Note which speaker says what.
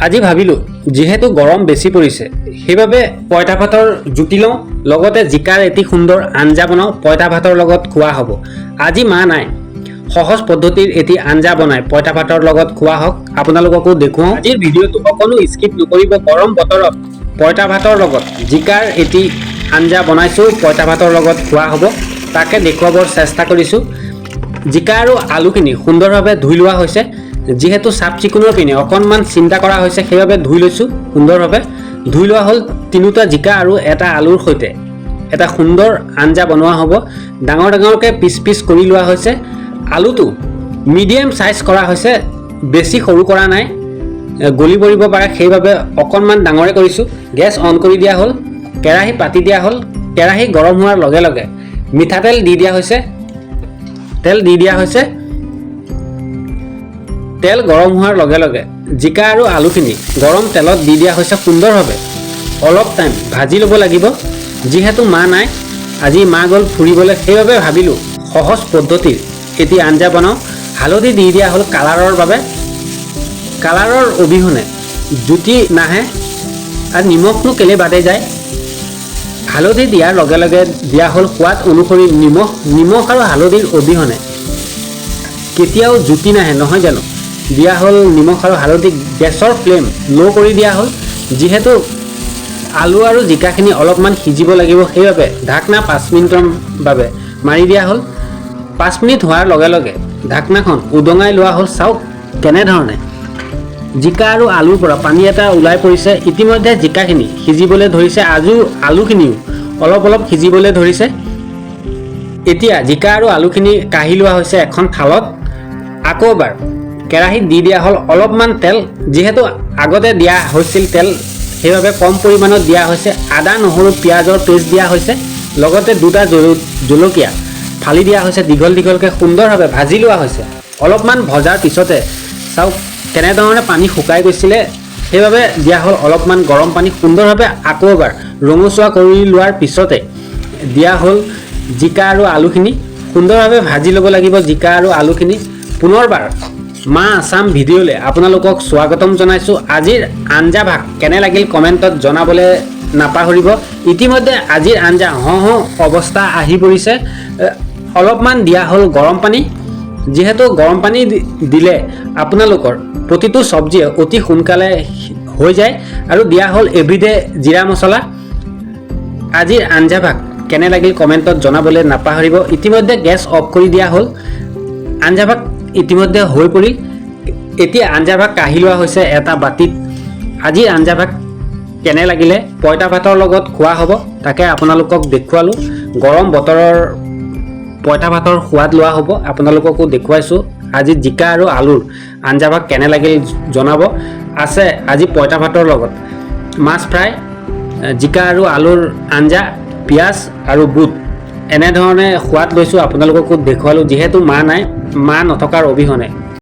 Speaker 1: আজি ভাবিলোঁ যিহেতু গৰম বেছি পৰিছে সেইবাবে পইতা ভাতৰ জুতি লওঁ লগতে জিকাৰ এটি সুন্দৰ আঞ্জা বনাওঁ পইতা ভাতৰ লগত খোৱা হ'ব। আজি মা নাই, সহজ পদ্ধতিৰ এটি আঞ্জা বনাই পইতা ভাতৰ লগত খোৱা হওক, আপোনালোককো দেখুৱাওঁ। আজিৰ ভিডিঅ'টো অকণো স্কিপ নকৰিব। গৰম বতৰত পইতা ভাতৰ লগত জিকাৰ এটি আঞ্জা বনাইছোঁ, পইতা ভাতৰ লগত খোৱা হ'ব, তাকে দেখুৱাবৰ চেষ্টা কৰিছোঁ। জিকা আৰু আলুখিনি সুন্দৰভাৱে ধুই লোৱা হৈছে। যিহেতু চাফ চিকুণৰ পিনে অকণমান চিন্তা কৰা হৈছে সেইবাবে ধুই লৈছোঁ সুন্দৰভাৱে। ধুই লোৱা হ'ল তিনিটা জিকা আৰু এটা আলুৰ সৈতে এটা সুন্দৰ আঞ্জা বনোৱা হ'ব। ডাঙৰ ডাঙৰকৈ পিচ পিচ কৰি লোৱা হৈছে। আলুটো মিডিয়াম চাইজ কৰা হৈছে, বেছি সৰু কৰা নাই, গলি পৰিব পাৰে সেইবাবে অকণমান ডাঙৰে কৰিছোঁ। গেছ অন কৰি দিয়া হ'ল, কেৰাহী পাতি দিয়া হ'ল। কেৰাহী গৰম হোৱাৰ লগে লগে মিঠাতেল দি দিয়া হৈছে। তেল গৰম হোৱাৰ লগে লগে জিকা আৰু আলুখিনি গৰম তেলত দি দিয়া হৈছে। সুন্দৰভাৱে অলপ টাইম ভাজি ল'ব লাগিব। যিহেতু মা নাই, আজি মা গ'ল ফুৰিবলৈ, সেইবাবে ভাবিলোঁ সহজ পদ্ধতিৰ এটি আঞ্জা বনাওঁ। হালধি দি দিয়া হ'ল কালাৰৰ বাবে। কালাৰৰ অবিহনে জুতি নাহে আৰু নিমখনো কেলে বাদে যায়। হালধি দিয়াৰ লগে লগে দিয়া হ'ল সোৱাদ অনুসৰি নিমখ আৰু হালধিৰ অবিহনে কেতিয়াও জুতি নাহে, নহয় জানো? দিয়া হ'ল নিমখ আৰু হালধি। গেছৰ ফ্লেম ল' কৰি দিয়া হ'ল। যিহেতু আলু আৰু জিকাখিনি অলপমান সিজিব লাগিব সেইবাবে ঢাকনা 5 মিনিটৰ বাবে মাৰি দিয়া হ'ল। 5 মিনিট হোৱাৰ লগে লগে ঢাকনাখন উদঙাই লোৱা হ'ল। চাওক কেনেধৰণে জিকা আৰু আলুৰ পৰা পানী এটা ওলাই পৰিছে। ইতিমধ্যে জিকাখিনি সিজিবলৈ ধৰিছে, আলুখিনিও অলপ অলপ সিজিবলৈ ধৰিছে। এতিয়া জিকা আৰু আলুখিনি কাঢ়ি লোৱা হৈছে এখন থালত। আকৌ এবাৰ কেৰাহীত দি দিয়া হ'ল অলপমান তেল। যিহেতু আগতে দিয়া হৈছিল তেল সেইবাবে কম পৰিমাণত দিয়া হৈছে। আদা নহৰু পিঁয়াজৰ পেষ্ট দিয়া হৈছে, লগতে দুটা জলকীয়া ফালি দিয়া হৈছে। দীঘল দীঘলকৈ সুন্দৰভাৱে ভাজি লোৱা হৈছে। অলপমান ভজাৰ পিছতে চাওক কেনেধৰণে পানী শুকাই গৈছিলে, সেইবাবে দিয়া হ'ল অলপমান গৰম পানী। সুন্দৰভাৱে আকৌ এবাৰ ৰঙচুৱা কৰি লোৱাৰ পিছতে দিয়া হ'ল জিকা আৰু আলুখিনি। সুন্দৰভাৱে ভাজি ল'ব লাগিব জিকা আৰু আলুখিনি। পুনৰবাৰ মা আছাম ভিডিঅ'লৈ আপোনালোকক স্বাগতম জনাইছোঁ। আজিৰ আঞ্জা ভাগ কেনে লাগিল কমেণ্টত জনাবলৈ নাপাহৰিব। ইতিমধ্যে আজিৰ আঞ্জা অৱস্থা আহি পৰিছে। অলপমান দিয়া হ'ল গৰম পানী। যিহেতু গৰম পানী দিলে আপোনালোকৰ প্ৰতিটো চব্জি অতি সোনকালে হৈ যায়। আৰু দিয়া হ'ল এভৰিডে জিৰা মছলা। আজিৰ আঞ্জা ভাগ কেনে লাগিল কমেণ্টত জনাবলৈ নাপাহৰিব। ইতিমধ্যে গেছ অফ কৰি দিয়া হ'ল। আঞ্জা ভাগ ইতিমধ্যে হৈ পৰিল। এতিয়া আঞ্জা ভাগ কাঢ়ি লোৱা হৈছে এটা বাতিত। আজিৰ আঞ্জা ভাগ কেনে লাগিলে পইতা ভাতৰ লগত খোৱা হ'ব, তাকে আপোনালোকক দেখুৱালোঁ। গৰম বতৰৰ পইতা ভাতৰ সোৱাদ লোৱা হ'ব, আপোনালোককো দেখুৱাইছোঁ। আজি জিকা আৰু আলুৰ আঞ্জা ভাগ কেনে লাগিল জনাব। আছে আজি পইতা ভাতৰ লগত মাছ ফ্ৰাই, জিকা আৰু আলুৰ আঞ্জা, পিঁয়াজ আৰু বুট, এনেধৰণে সোৱাদ লৈছোঁ, আপোনালোককো দেখুৱালোঁ। যিহেতু মা নাই, মা নথকাৰ অবিহনে